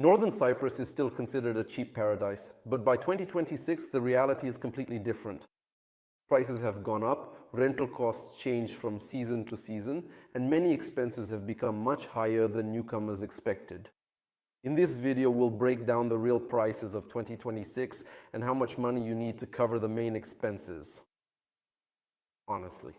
Northern Cyprus is still considered a cheap paradise, but by 2026 the reality is completely different. Prices have gone up, rental costs change from season to season, and many expenses have become much higher than newcomers expected. In this video, we'll break down the real prices of 2026 and how much money you need to cover the main expenses. Honestly.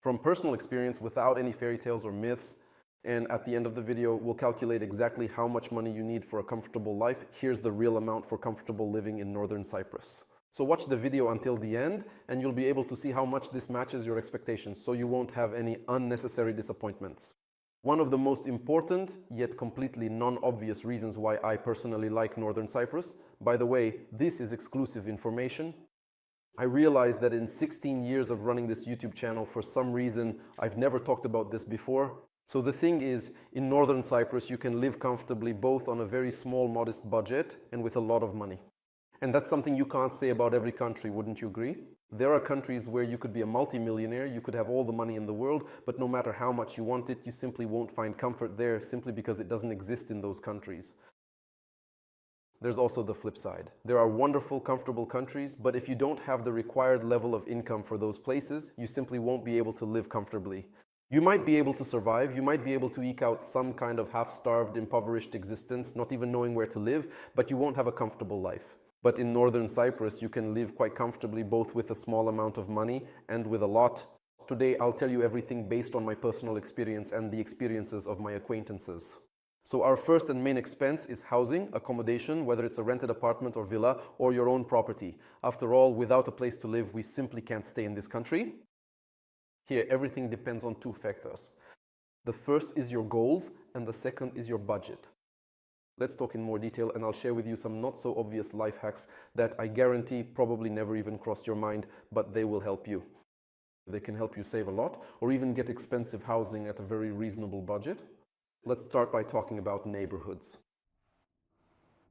From personal experience, without any fairy tales or myths, and at the end of the video, we'll calculate exactly how much money you need for a comfortable life. Here's the real amount for comfortable living in Northern Cyprus. So watch the video until the end and you'll be able to see how much this matches your expectations, so you won't have any unnecessary disappointments. One of the most important, yet completely non-obvious reasons why I personally like Northern Cyprus, by the way, this is exclusive information. I realized that in 16 years of running this YouTube channel, for some reason, I've never talked about this before. So the thing is, in Northern Cyprus, you can live comfortably both on a very small, modest budget and with a lot of money. And that's something you can't say about every country, wouldn't you agree? There are countries where you could be a multimillionaire, you could have all the money in the world, but no matter how much you want it, you simply won't find comfort there simply because it doesn't exist in those countries. There's also the flip side. There are wonderful, comfortable countries, but if you don't have the required level of income for those places, you simply won't be able to live comfortably. You might be able to survive, you might be able to eke out some kind of half-starved, impoverished existence, not even knowing where to live, but you won't have a comfortable life. But in Northern Cyprus, you can live quite comfortably both with a small amount of money and with a lot. Today, I'll tell you everything based on my personal experience and the experiences of my acquaintances. So our first and main expense is housing, accommodation, whether it's a rented apartment or villa or your own property. After all, without a place to live, we simply can't stay in this country. Here, everything depends on two factors. The first is your goals and the second is your budget. Let's talk in more detail and I'll share with you some not so obvious life hacks that I guarantee probably never even crossed your mind, but they will help you. They can help you save a lot or even get expensive housing at a very reasonable budget. Let's start by talking about neighborhoods.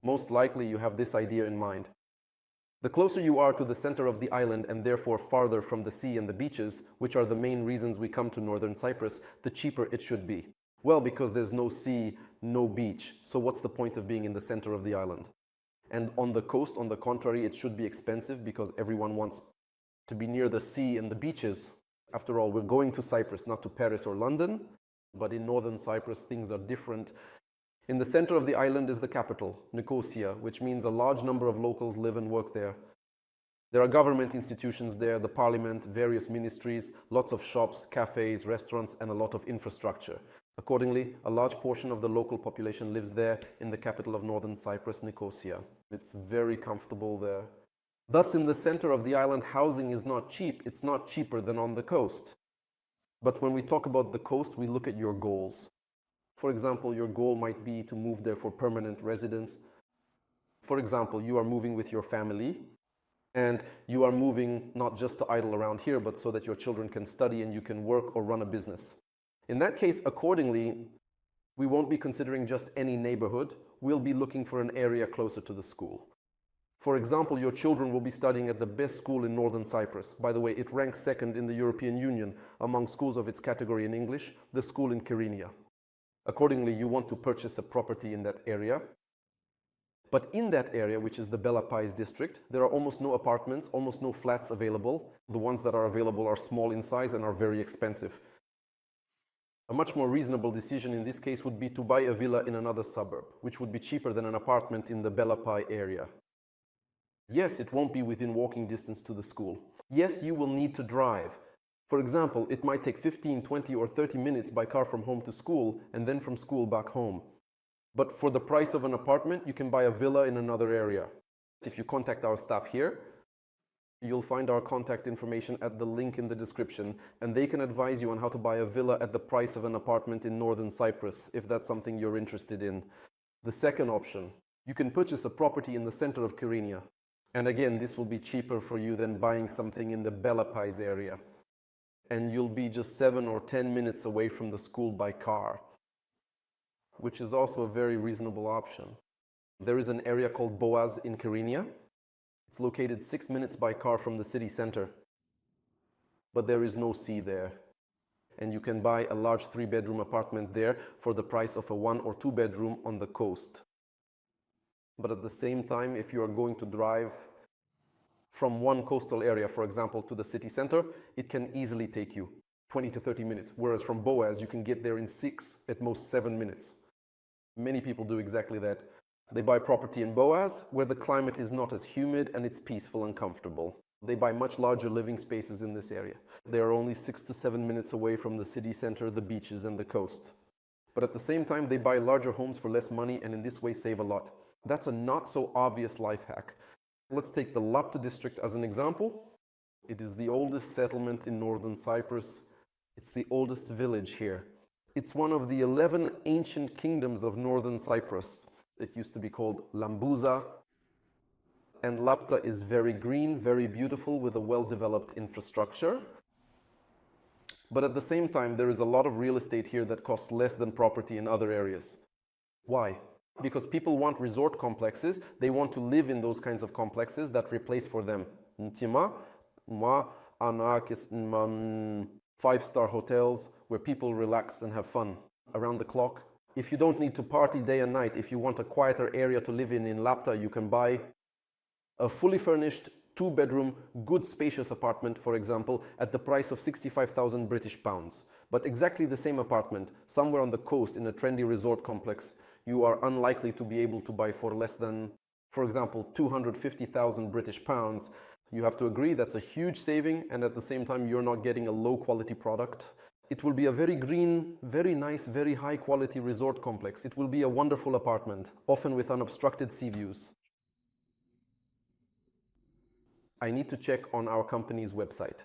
Most likely you have this idea in mind. The closer you are to the center of the island and therefore farther from the sea and the beaches, which are the main reasons we come to Northern Cyprus, the cheaper it should be. Well, because there's no sea, no beach, so what's the point of being in the center of the island? And on the coast, on the contrary, it should be expensive because everyone wants to be near the sea and the beaches. After all, we're going to Cyprus, not to Paris or London, but in Northern Cyprus things are different. In the center of the island is the capital, Nicosia, which means a large number of locals live and work there. There are government institutions there, the parliament, various ministries, lots of shops, cafes, restaurants, and a lot of infrastructure. Accordingly, a large portion of the local population lives there in the capital of Northern Cyprus, Nicosia. It's very comfortable there. Thus, in the center of the island, housing is not cheap. It's not cheaper than on the coast. But when we talk about the coast, we look at your goals. For example, your goal might be to move there for permanent residence. For example, you are moving with your family, and you are moving not just to idle around here, but so that your children can study and you can work or run a business. In that case, accordingly, we won't be considering just any neighborhood. We'll be looking for an area closer to the school. For example, your children will be studying at the best school in Northern Cyprus. By the way, it ranks second in the European Union among schools of its category in English, the school in Kyrenia. Accordingly, you want to purchase a property in that area. But in that area, which is the Bela Pais district, there are almost no apartments, almost no flats available. The ones that are available are small in size and are very expensive. A much more reasonable decision in this case would be to buy a villa in another suburb, which would be cheaper than an apartment in the Bela Pai area. Yes, it won't be within walking distance to the school. Yes, you will need to drive. For example, it might take 15, 20 or 30 minutes by car from home to school and then from school back home. But for the price of an apartment, you can buy a villa in another area. If you contact our staff here, you'll find our contact information at the link in the description, and they can advise you on how to buy a villa at the price of an apartment in Northern Cyprus, if that's something you're interested in. The second option, you can purchase a property in the center of Kyrenia. And again, this will be cheaper for you than buying something in the Bela Pais area. And you'll be just 7 or 10 minutes away from the school by car, which is also a very reasonable option. There is an area called Boaz in Kyrenia. It's located 6 minutes by car from the city center, but there is no sea there. And you can buy a large 3-bedroom apartment there for the price of a 1 or 2 bedroom on the coast. But at the same time, if you are going to drive from one coastal area, for example, to the city center, it can easily take you 20 to 30 minutes. Whereas from Boaz, you can get there in 6, at most 7 minutes. Many people do exactly that. They buy property in Boaz, where the climate is not as humid and it's peaceful and comfortable. They buy much larger living spaces in this area. They are only 6 to 7 minutes away from the city center, the beaches, and the coast. But at the same time, they buy larger homes for less money and in this way save a lot. That's a not so obvious life hack. Let's take the Lapta district as an example. It is the oldest settlement in Northern Cyprus. It's the oldest village here. It's one of the 11 ancient kingdoms of Northern Cyprus. It used to be called Lambuza. And Lapta is very green, very beautiful, with a well-developed infrastructure. But at the same time, there is a lot of real estate here that costs less than property in other areas. Why? Because people want resort complexes. They want to live in those kinds of complexes that replace for them five-star hotels where people relax and have fun around the clock. If you don't need to party day and night, if you want a quieter area to live in Lapta, you can buy a fully furnished 2-bedroom, good spacious apartment, for example, at the price of 65,000 British pounds. But exactly the same apartment, somewhere on the coast in a trendy resort complex, you are unlikely to be able to buy for less than, for example, 250,000 British pounds. You have to agree that's a huge saving, and at the same time, you're not getting a low quality product. It will be a very green, very nice, very high quality resort complex. It will be a wonderful apartment, often with unobstructed sea views. I need to check on our company's website.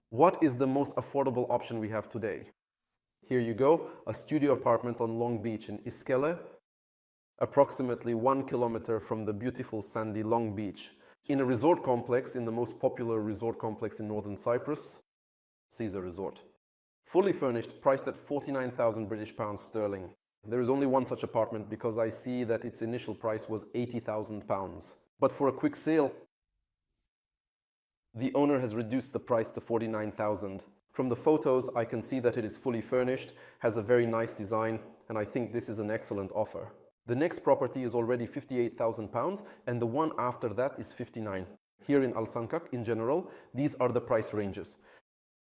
What is the most affordable option we have today? Here you go, a studio apartment on Long Beach in Iskele, approximately 1 kilometer from the beautiful sandy Long Beach, in a resort complex, in the most popular resort complex in Northern Cyprus, Caesar Resort. Fully furnished, priced at 49,000 British pounds sterling. There is only one such apartment because I see that its initial price was 80,000 pounds. But for a quick sale, the owner has reduced the price to 49,000. From the photos, I can see that it is fully furnished, has a very nice design, and I think this is an excellent offer. The next property is already 58,000 pounds, and the one after that is 59. Here in Alsancak, in general, these are the price ranges.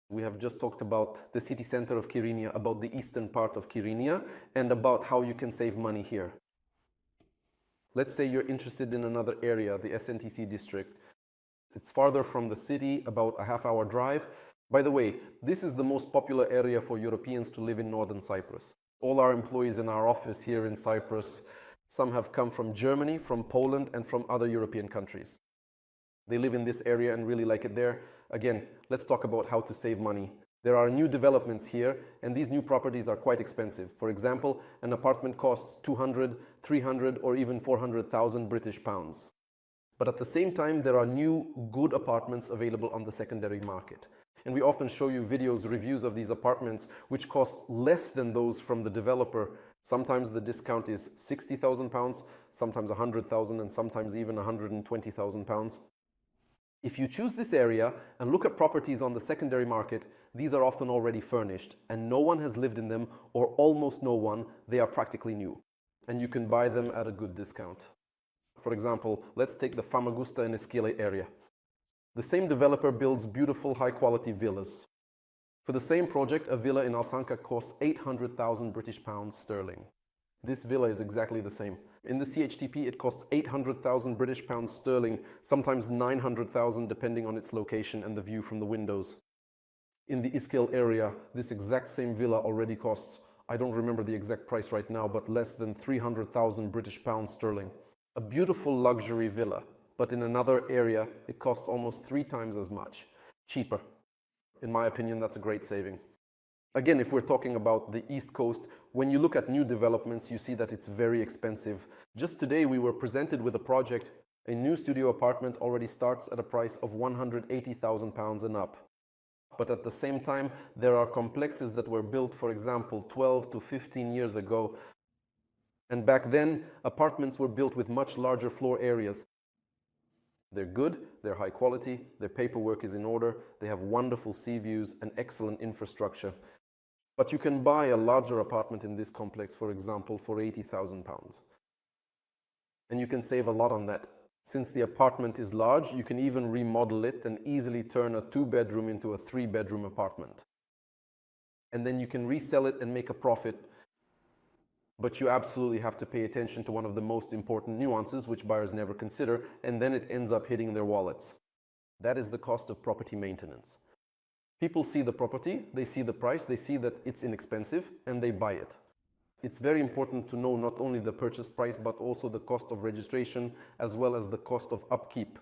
We have just talked about the city center of Kyrenia, about the eastern part of Kyrenia, and about how you can save money here. Let's say you're interested in another area, the SNTC district. It's farther from the city, about a half-hour drive. By the way, this is the most popular area for Europeans to live in Northern Cyprus. All our employees in our office here in Cyprus, some have come from Germany, from Poland, and from other European countries. They live in this area and really like it there. Again, let's talk about how to save money. There are new developments here, and these new properties are quite expensive. For example, an apartment costs 200, 300, or even 400,000 British pounds. But at the same time, there are new, good apartments available on the secondary market. And we often show you videos, reviews of these apartments, which cost less than those from the developer. Sometimes the discount is 60,000 pounds, sometimes 100,000, and sometimes even 120,000 pounds. If you choose this area and look at properties on the secondary market, these are often already furnished, and no one has lived in them, or almost no one. They are practically new, and you can buy them at a good discount. For example, let's take the Famagusta and Iskele area. The same developer builds beautiful, high-quality villas. For the same project, a villa in Alsancak costs 800,000 British pounds sterling. This villa is exactly the same. In the CHTP, it costs 800,000 British pounds sterling, sometimes 900,000 depending on its location and the view from the windows. In the Iskele area, this exact same villa already costs, I don't remember the exact price right now, but less than 300,000 British pounds sterling. A beautiful luxury villa, but in another area, it costs almost 3 times as much. Cheaper. In my opinion, that's a great saving. Again, if we're talking about the East Coast, when you look at new developments, you see that it's very expensive. Just today, we were presented with a project. A new studio apartment already starts at a price of 180,000 pounds and up. But at the same time, there are complexes that were built, for example, 12 to 15 years ago. And back then, apartments were built with much larger floor areas. They're good, they're high quality, their paperwork is in order, they have wonderful sea views and excellent infrastructure. But you can buy a larger apartment in this complex, for example, for 80,000 pounds. And you can save a lot on that. Since the apartment is large, you can even remodel it and easily turn a 2-bedroom into a 3-bedroom apartment. And then you can resell it and make a profit. But you absolutely have to pay attention to one of the most important nuances, which buyers never consider, and then it ends up hitting their wallets. That is the cost of property maintenance. People see the property, they see the price, they see that it's inexpensive, and they buy it. It's very important to know not only the purchase price, but also the cost of registration, as well as the cost of upkeep.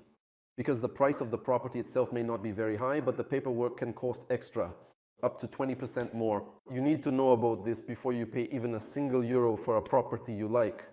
Because the price of the property itself may not be very high, but the paperwork can cost extra, up to 20% more. You need to know about this before you pay even a single euro for a property you like.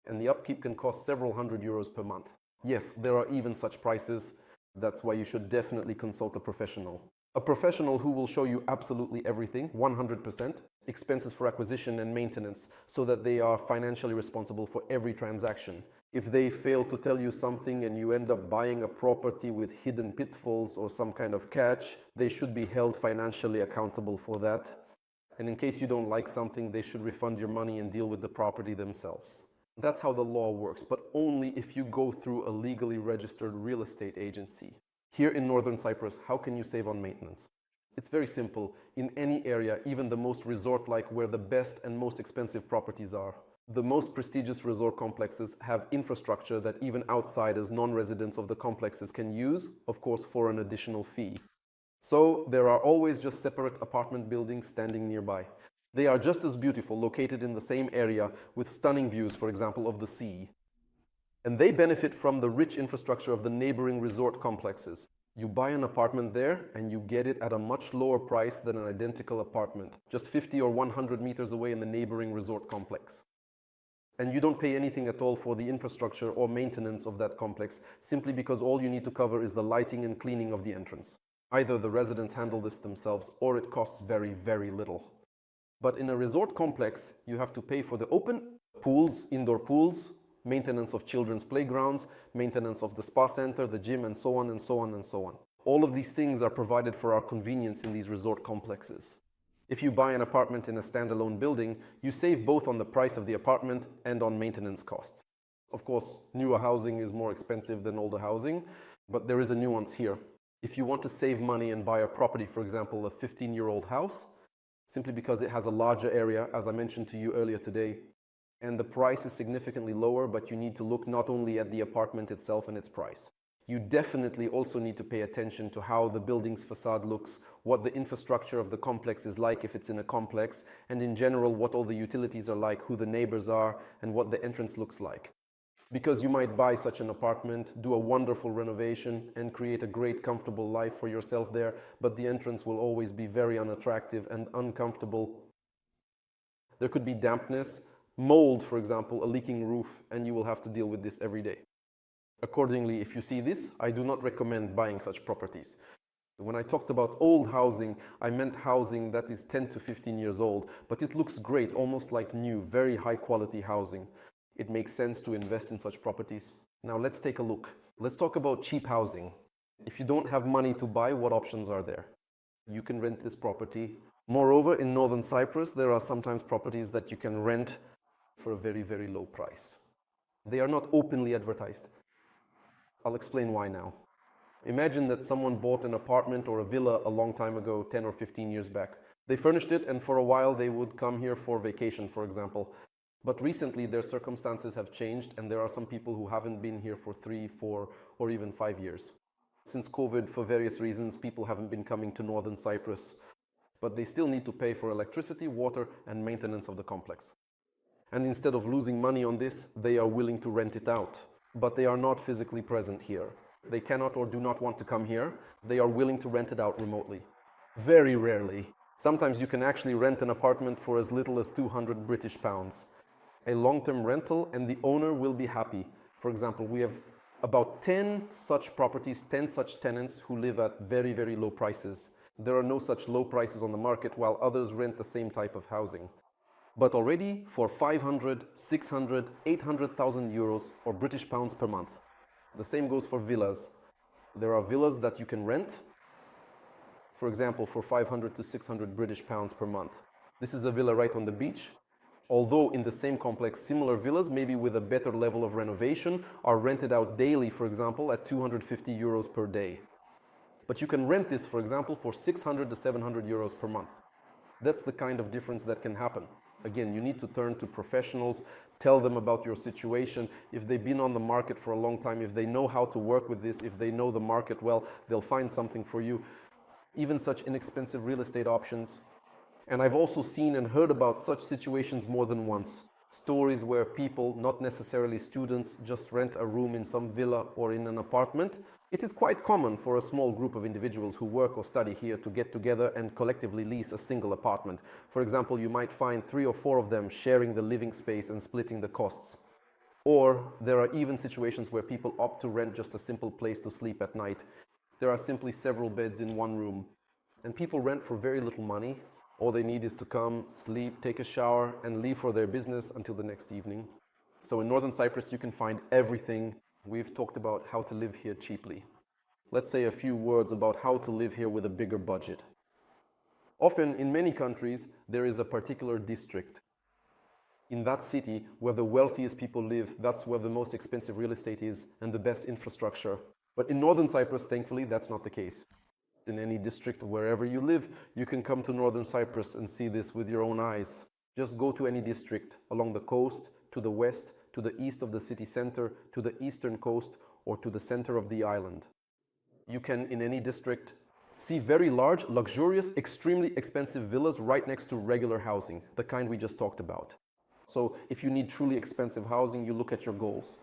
And the upkeep can cost several €100 per month. Yes, there are even such prices. That's why you should definitely consult a professional. A professional who will show you absolutely everything, 100%, expenses for acquisition and maintenance, so that they are financially responsible for every transaction. If they fail to tell you something and you end up buying a property with hidden pitfalls or some kind of catch, they should be held financially accountable for that. And in case you don't like something, they should refund your money and deal with the property themselves. That's how the law works, but only if you go through a legally registered real estate agency. Here in Northern Cyprus, how can you save on maintenance? It's very simple. In any area, even the most resort-like, where the best and most expensive properties are, the most prestigious resort complexes have infrastructure that even outsiders, non-residents of the complexes can use, of course, for an additional fee. So there are always just separate apartment buildings standing nearby. They are just as beautiful, located in the same area, with stunning views, for example, of the sea. And they benefit from the rich infrastructure of the neighboring resort complexes. You buy an apartment there and you get it at a much lower price than an identical apartment, just 50 or 100 meters away in the neighboring resort complex. And you don't pay anything at all for the infrastructure or maintenance of that complex, simply because all you need to cover is the lighting and cleaning of the entrance. Either the residents handle this themselves or it costs very, very little. But in a resort complex, you have to pay for the open pools, indoor pools, maintenance of children's playgrounds, maintenance of the spa center, the gym, and so on and so on and so on. All of these things are provided for our convenience in these resort complexes. If you buy an apartment in a standalone building, you save both on the price of the apartment and on maintenance costs. Of course, newer housing is more expensive than older housing, but there is a nuance here. If you want to save money and buy a property, for example, a 15-year-old house, simply because it has a larger area, as I mentioned to you earlier today, and the price is significantly lower, but you need to look not only at the apartment itself and its price. You definitely also need to pay attention to how the building's facade looks, what the infrastructure of the complex is like if it's in a complex, and in general what all the utilities are like, who the neighbors are, and what the entrance looks like. Because you might buy such an apartment, do a wonderful renovation, and create a great comfortable life for yourself there, but the entrance will always be very unattractive and uncomfortable. There could be dampness, mold, for example, a leaking roof, and you will have to deal with this every day. Accordingly, if you see this, I do not recommend buying such properties. When I talked about old housing, I meant housing that is 10 to 15 years old, but it looks great, almost like new, very high quality housing. It makes sense to invest in such properties. Now let's take a look. Let's talk about cheap housing. If you don't have money to buy, what options are there? You can rent this property. Moreover, in Northern Cyprus, there are sometimes properties that you can rent for a very, very low price. They are not openly advertised. I'll explain why now. Imagine that someone bought an apartment or a villa a long time ago, 10 or 15 years back. They furnished it, and for a while they would come here for vacation, for example. But recently their circumstances have changed, and there are some people who haven't been here for 3, 4, or even 5 years. Since COVID, for various reasons, people haven't been coming to Northern Cyprus, but they still need to pay for electricity, water, and maintenance of the complex. And instead of losing money on this, they are willing to rent it out. But they are not physically present here. They cannot or do not want to come here. They are willing to rent it out remotely. Very rarely. Sometimes you can actually rent an apartment for as little as 200 British pounds. A long-term rental, and the owner will be happy. For example, we have about 10 such properties, 10 such tenants who live at very, very low prices. There are no such low prices on the market, while others rent the same type of housing. But already for 500, 600, 800,000 euros or British pounds per month. The same goes for villas. There are villas that you can rent, for example, for 500 to 600 British pounds per month. This is a villa right on the beach. Although in the same complex, similar villas, maybe with a better level of renovation, are rented out daily, for example, at 250 euros per day. But you can rent this, for example, for 600 to 700 euros per month. That's the kind of difference that can happen. Again, you need to turn to professionals, tell them about your situation. If they've been on the market for a long time, if they know how to work with this, if they know the market well, they'll find something for you. Even such inexpensive real estate options. And I've also seen and heard about such situations more than once. Stories where people, not necessarily students, just rent a room in some villa or in an apartment. It is quite common for a small group of individuals who work or study here to get together and collectively lease a single apartment. For example, you might find 3 or 4 of them sharing the living space and splitting the costs. Or there are even situations where people opt to rent just a simple place to sleep at night. There are simply several beds in one room. And people rent for very little money. All they need is to come, sleep, take a shower, and leave for their business until the next evening. So in Northern Cyprus, you can find everything. We've talked about how to live here cheaply. Let's say a few words about how to live here with a bigger budget. Often, in many countries, there is a particular district. In that city, where the wealthiest people live, that's where the most expensive real estate is and the best infrastructure. But in Northern Cyprus, thankfully, that's not the case. In any district, wherever you live, you can come to Northern Cyprus and see this with your own eyes. Just go to any district along the coast, to the west, to the east of the city center, to the eastern coast, or to the center of the island. You can, in any district, see very large, luxurious, extremely expensive villas right next to regular housing, the kind we just talked about. So if you need truly expensive housing, you look at your goals.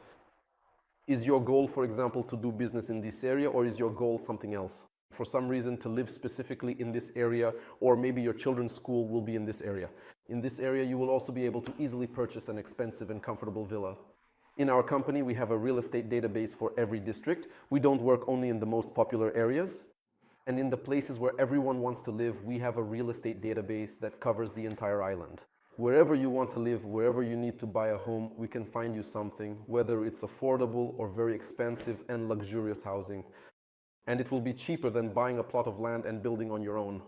Is your goal, for example, to do business in this area, or is your goal something else? For some reason to live specifically in this area, or maybe your children's school will be in this area. In this area, you will also be able to easily purchase an expensive and comfortable villa. In our company, we have a real estate database for every district. We don't work only in the most popular areas. And in the places where everyone wants to live, we have a real estate database that covers the entire island. Wherever you want to live, wherever you need to buy a home, we can find you something, whether it's affordable or very expensive and luxurious housing. And it will be cheaper than buying a plot of land and building on your own.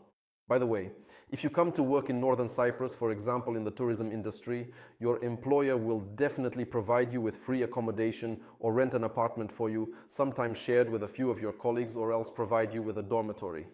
By the way, if you come to work in Northern Cyprus, for example, in the tourism industry, your employer will definitely provide you with free accommodation or rent an apartment for you, sometimes shared with a few of your colleagues, or else provide you with a dormitory.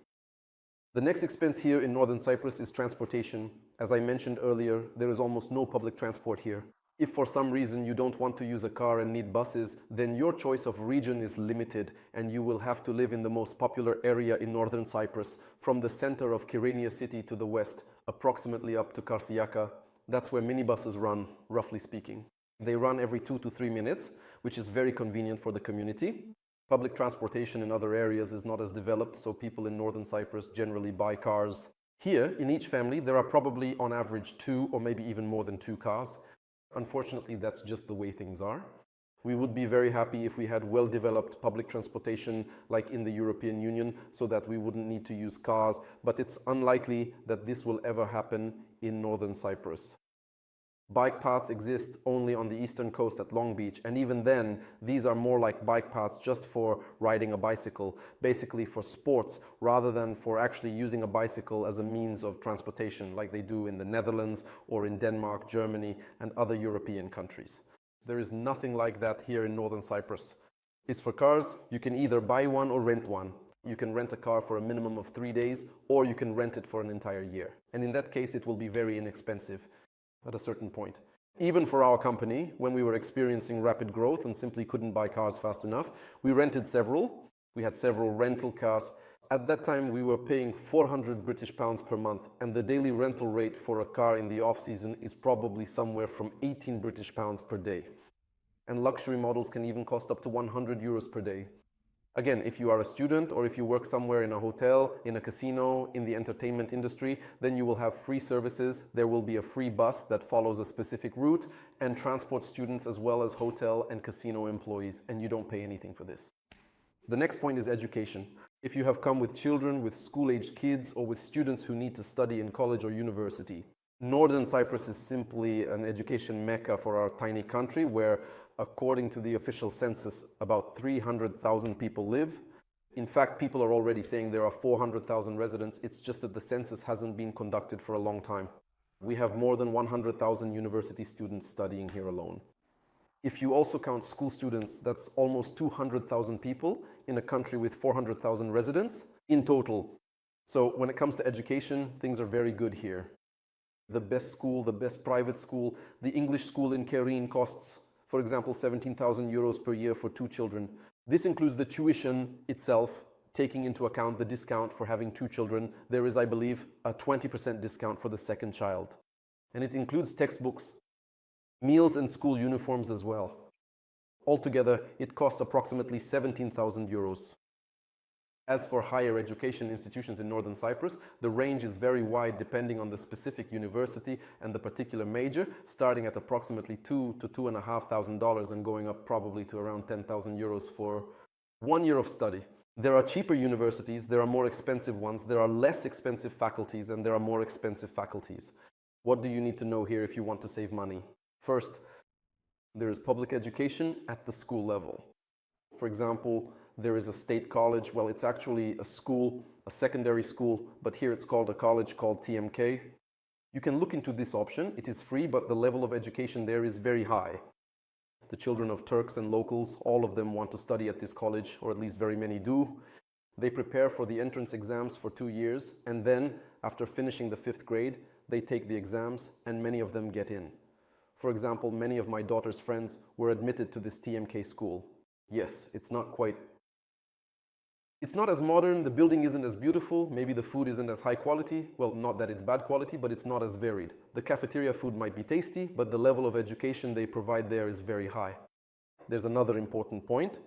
The next expense here in Northern Cyprus is transportation. As I mentioned earlier, there is almost no public transport here. If for some reason you don't want to use a car and need buses, then your choice of region is limited and you will have to live in the most popular area in Northern Cyprus, from the center of Kyrenia city to the west, approximately up to Karsiaka. That's where minibuses run, roughly speaking. They run every 2 to 3 minutes, which is very convenient for the community. Public transportation in other areas is not as developed, so people in Northern Cyprus generally buy cars. Here, in each family, there are probably on average 2 or maybe even more than 2 cars. Unfortunately, that's just the way things are. We would be very happy if we had well-developed public transportation like in the European Union so that we wouldn't need to use cars, but it's unlikely that this will ever happen in Northern Cyprus. Bike paths exist only on the eastern coast at Long Beach, and even then, these are more like bike paths just for riding a bicycle, basically for sports, rather than for actually using a bicycle as a means of transportation like they do in the Netherlands or in Denmark, Germany, and other European countries. There is nothing like that here in Northern Cyprus. As for cars, you can either buy one or rent one. You can rent a car for a minimum of 3 days, or you can rent it for an entire year. And in that case, it will be very inexpensive at a certain point. Even for our company, when we were experiencing rapid growth and simply couldn't buy cars fast enough, we rented several. We had several rental cars. At that time, we were paying 400 British pounds per month, and the daily rental rate for a car in the off-season is probably somewhere from 18 British pounds per day. And luxury models can even cost up to 100 euros per day. Again, if you are a student or if you work somewhere in a hotel, in a casino, in the entertainment industry, then you will have free services. There will be a free bus that follows a specific route and transports students as well as hotel and casino employees, and you don't pay anything for this. The next point is education. If you have come with children, with school-aged kids, or with students who need to study in college or university, Northern Cyprus is simply an education mecca for our tiny country where, according to the official census, about 300,000 people live. In fact, people are already saying there are 400,000 residents. It's just that the census hasn't been conducted for a long time. We have more than 100,000 university students studying here alone. If you also count school students, that's almost 200,000 people in a country with 400,000 residents in total. So when it comes to education, things are very good here. The best school, the best private school, the English school in Kerin costs, for example, 17,000 euros per year for 2 children. This includes the tuition itself, taking into account the discount for having 2 children. There is, I believe, a 20% discount for the second child. And it includes textbooks, meals and school uniforms as well. Altogether, it costs approximately 17,000 euros. As for higher education institutions in Northern Cyprus, the range is very wide depending on the specific university and the particular major, starting at approximately $2,000 to $2,500 and going up probably to around 10,000 euros for 1 year of study. There are cheaper universities, there are more expensive ones, there are less expensive faculties, and there are more expensive faculties. What do you need to know here if you want to save money? First, there is public education at the school level. For example, there is a state college. Well, it's actually a school, a secondary school, but here it's called a college called TMK. You can look into this option. It is free, but the level of education there is very high. The children of Turks and locals, all of them want to study at this college, or at least very many do. They prepare for the entrance exams for 2 years, and then, after finishing the 5th grade, they take the exams, and many of them get in. For example, many of my daughter's friends were admitted to this TMK school. Yes, it's not as modern, the building isn't as beautiful, maybe the food isn't as high quality. Well, not that it's bad quality, but it's not as varied. The cafeteria food might be tasty, but the level of education they provide there is very high. There's another important point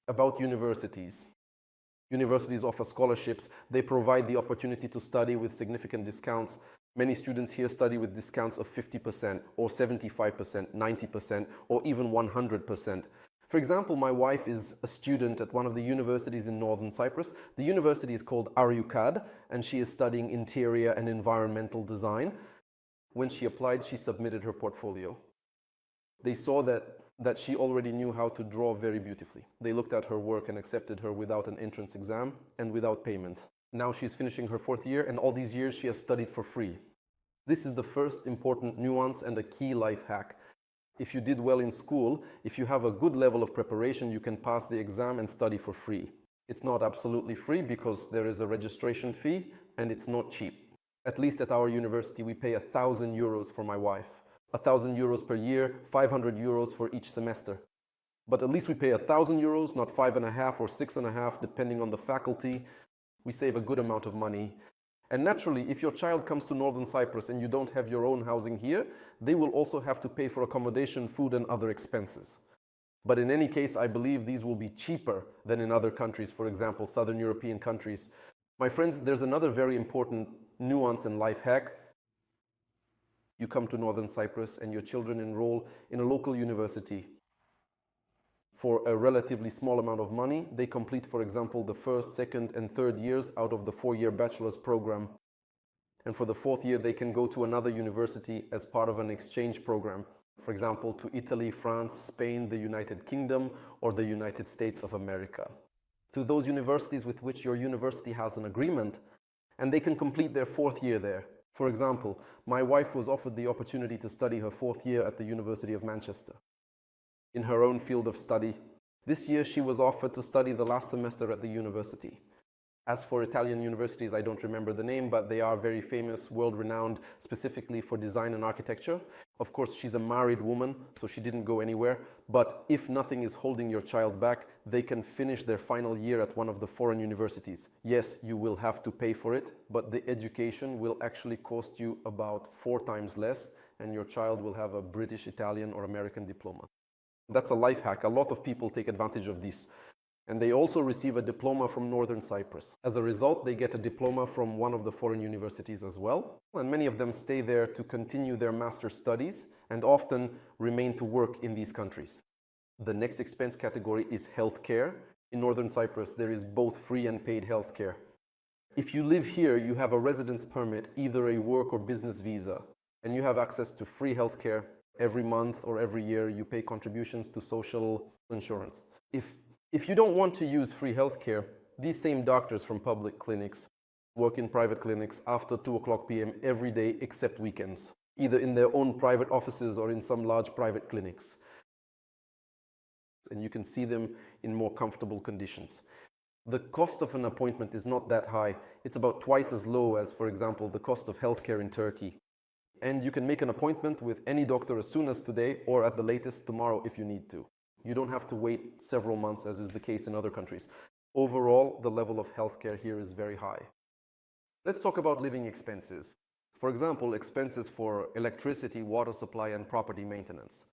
about universities. Universities offer scholarships. They provide the opportunity to study with significant discounts. Many students here study with discounts of 50% or 75%, 90%, or even 100%. For example, my wife is a student at one of the universities in Northern Cyprus. The university is called Aryukad, and she is studying interior and environmental design. When she applied, she submitted her portfolio. They saw that she already knew how to draw very beautifully. They looked at her work and accepted her without an entrance exam and without payment. Now she's finishing her 4th year, and all these years she has studied for free. This is the first important nuance and a key life hack. If you did well in school, if you have a good level of preparation, you can pass the exam and study for free. It's not absolutely free because there is a registration fee and it's not cheap. At least at our university, we pay 1,000 euros for my wife. 1,000 euros per year, 500 euros for each semester. But at least we pay 1,000 euros, not 5.5 or 6.5, depending on the faculty. We save a good amount of money. And naturally, if your child comes to Northern Cyprus and you don't have your own housing here, they will also have to pay for accommodation, food, and other expenses. But in any case, I believe these will be cheaper than in other countries, for example, Southern European countries. My friends, there's another very important nuance and life hack. You come to Northern Cyprus and your children enroll in a local university. For a relatively small amount of money, they complete, for example, the 1st, 2nd, and 3rd years out of the 4-year bachelor's program. And for the 4th year, they can go to another university as part of an exchange program. For example, to Italy, France, Spain, the United Kingdom, or the United States of America. To those universities with which your university has an agreement, and they can complete their 4th year there. For example, my wife was offered the opportunity to study her 4th year at the University of Manchester, in her own field of study. This year she was offered to study the last semester at the university. As for Italian universities, I don't remember the name, but they are very famous, world-renowned, specifically for design and architecture. Of course, she's a married woman, so she didn't go anywhere. But if nothing is holding your child back, they can finish their final year at one of the foreign universities. Yes, you will have to pay for it, but the education will actually cost you about 4 times less, and your child will have a British, Italian, or American diploma. That's a life hack. A lot of people take advantage of this. And they also receive a diploma from Northern Cyprus. As a result, they get a diploma from one of the foreign universities as well. And many of them stay there to continue their master's studies and often remain to work in these countries. The next expense category is healthcare. In Northern Cyprus, there is both free and paid healthcare. If you live here, you have a residence permit, either a work or business visa, and you have access to free healthcare. Every month or every year, you pay contributions to social insurance. If you don't want to use free healthcare, these same doctors from public clinics work in private clinics after 2 p.m. every day except weekends, either in their own private offices or in some large private clinics. And you can see them in more comfortable conditions. The cost of an appointment is not that high. It's about twice as low as, for example, the cost of healthcare in Turkey. And you can make an appointment with any doctor as soon as today or at the latest tomorrow if you need to. You don't have to wait several months as is the case in other countries. Overall, the level of healthcare here is very high. Let's talk about living expenses. For example, expenses for electricity, water supply, and property maintenance.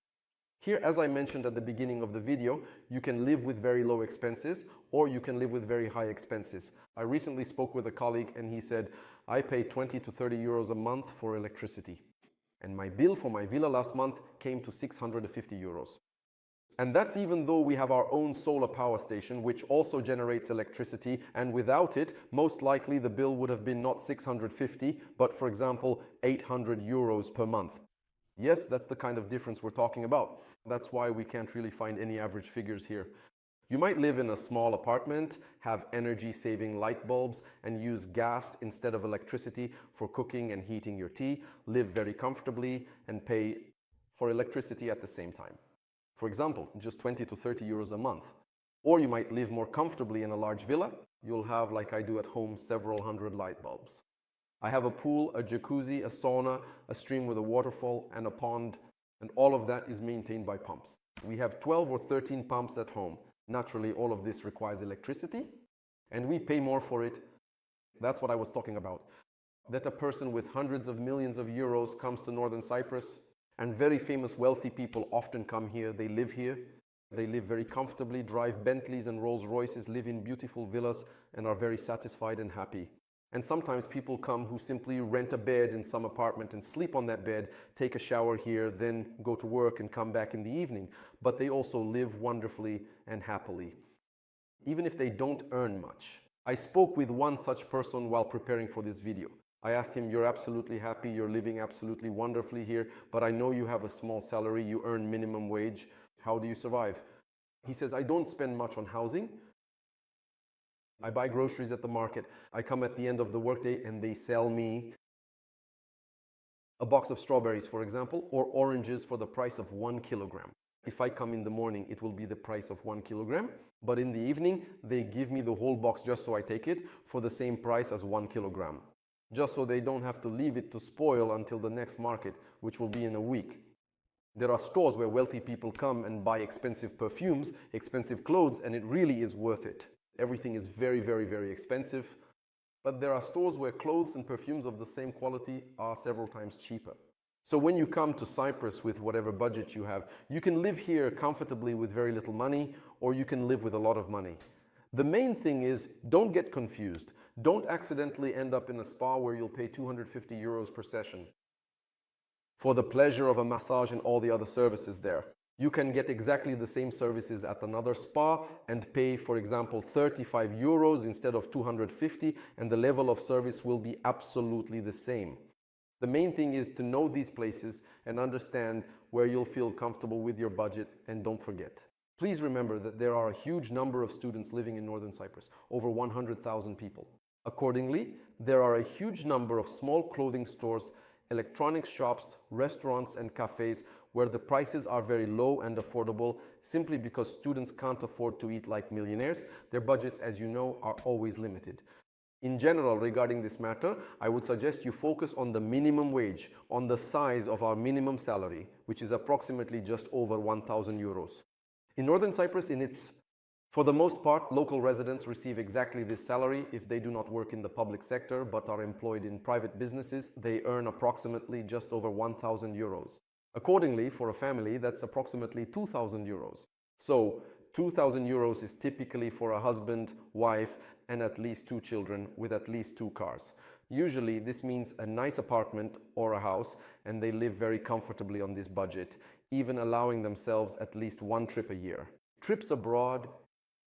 Here, as I mentioned at the beginning of the video, you can live with very low expenses or you can live with very high expenses. I recently spoke with a colleague and he said, I pay 20 to 30 euros a month for electricity. And my bill for my villa last month came to 650 euros. And that's even though we have our own solar power station, which also generates electricity. And without it, most likely the bill would have been not 650, but for example, 800 euros per month. Yes, that's the kind of difference we're talking about. That's why we can't really find any average figures here. You might live in a small apartment, have energy-saving light bulbs, and use gas instead of electricity for cooking and heating your tea, live very comfortably, and pay for electricity at the same time. For example, just 20 to 30 euros a month. Or you might live more comfortably in a large villa. You'll have, like I do at home, several hundred light bulbs. I have a pool, a jacuzzi, a sauna, a stream with a waterfall, and a pond, and all of that is maintained by pumps. We have 12 or 13 pumps at home. Naturally, all of this requires electricity, and we pay more for it. That's what I was talking about. That a person with hundreds of millions of euros comes to Northern Cyprus, and very famous wealthy people often come here. They live here. They live very comfortably, drive Bentleys and Rolls Royces, live in beautiful villas, and are very satisfied and happy. And sometimes people come who simply rent a bed in some apartment and sleep on that bed, take a shower here, then go to work and come back in the evening. But they also live wonderfully and happily, even if they don't earn much. I spoke with one such person while preparing for this video. I asked him, you're absolutely happy, you're living absolutely wonderfully here, but I know you have a small salary, you earn minimum wage. How do you survive? He says, I don't spend much on housing. I buy groceries at the market. I come at the end of the workday and they sell me a box of strawberries, for example, or oranges for the price of 1 kilogram. If I come in the morning, it will be the price of 1 kilogram. But in the evening, they give me the whole box just so I take it for the same price as 1 kilogram. Just so they don't have to leave it to spoil until the next market, which will be in a week. There are stores where wealthy people come and buy expensive perfumes, expensive clothes, and it really is worth it. Everything is very, very, very expensive. But there are stores where clothes and perfumes of the same quality are several times cheaper. So when you come to Cyprus with whatever budget you have, you can live here comfortably with very little money, or you can live with a lot of money. The main thing is, don't get confused. Don't accidentally end up in a spa where you'll pay 250 euros per session for the pleasure of a massage and all the other services there. You can get exactly the same services at another spa and pay, for example, 35 euros instead of 250, and the level of service will be absolutely the same. The main thing is to know these places and understand where you'll feel comfortable with your budget, and don't forget. Please remember that there are a huge number of students living in Northern Cyprus, over 100,000 people. Accordingly, there are a huge number of small clothing stores, electronics shops, restaurants and cafes where the prices are very low and affordable simply because students can't afford to eat like millionaires. Their budgets, as you know, are always limited. In general, regarding this matter, I would suggest you focus on the minimum wage, on the size of our minimum salary, which is approximately just over 1,000 euros. In Northern Cyprus, for the most part, local residents receive exactly this salary. If they do not work in the public sector but are employed in private businesses, they earn approximately just over 1,000 euros. Accordingly, for a family, that's approximately 2,000 euros. So 2,000 euros is typically for a husband, wife, and at least 2 children with at least 2 cars. Usually, this means a nice apartment or a house, and they live very comfortably on this budget, even allowing themselves at least 1 trip a year. Trips abroad,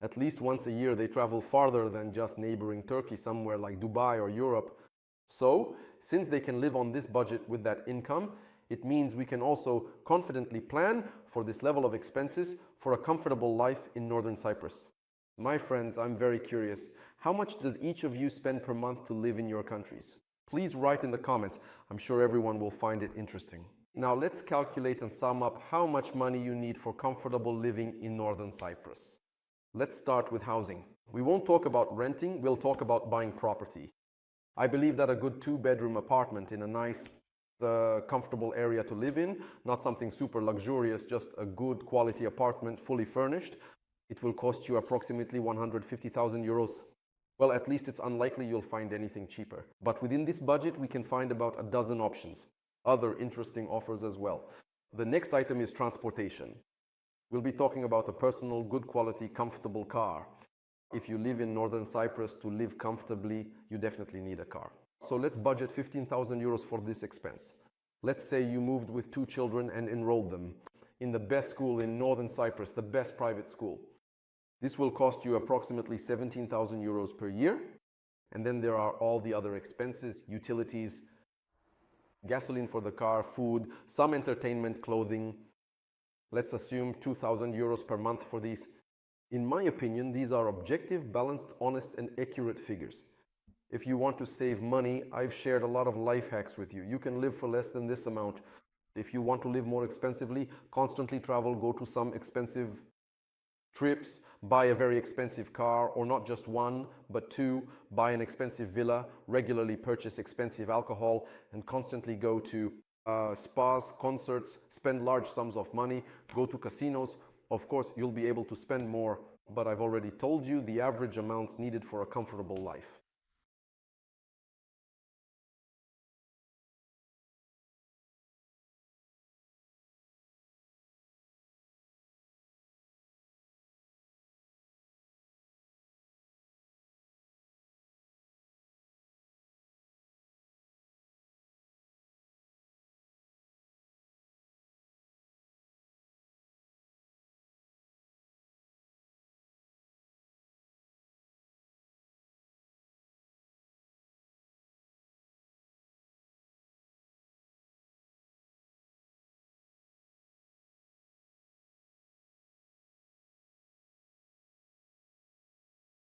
at least once a year, they travel farther than just neighboring Turkey, somewhere like Dubai or Europe. So, since they can live on this budget with that income, it means we can also confidently plan for this level of expenses for a comfortable life in Northern Cyprus. My friends, I'm very curious. How much does each of you spend per month to live in your countries? Please write in the comments. I'm sure everyone will find it interesting. Now let's calculate and sum up how much money you need for comfortable living in Northern Cyprus. Let's start with housing. We won't talk about renting, we'll talk about buying property. I believe that a good 2-bedroom apartment in a nice, comfortable area to live in, not something super luxurious, just a good quality apartment, fully furnished, it will cost you approximately 150,000 euros. Well, at least it's unlikely you'll find anything cheaper. But within this budget, we can find about a dozen options, other interesting offers as well. The next item is transportation. We'll be talking about a personal, good quality, comfortable car. If you live in Northern Cyprus, to live comfortably, you definitely need a car. So let's budget 15,000 euros for this expense. Let's say you moved with 2 children and enrolled them in the best school in Northern Cyprus, the best private school. This will cost you approximately 17,000 euros per year. And then there are all the other expenses, utilities, gasoline for the car, food, some entertainment, clothing. Let's assume 2,000 euros per month for these. In my opinion, these are objective, balanced, honest, and accurate figures. If you want to save money, I've shared a lot of life hacks with you. You can live for less than this amount. If you want to live more expensively, constantly travel, go to some expensive trips, buy a very expensive car, or not just one, but 2, buy an expensive villa, regularly purchase expensive alcohol, and constantly go to spas, concerts, spend large sums of money, go to casinos. Of course, you'll be able to spend more, but I've already told you the average amounts needed for a comfortable life.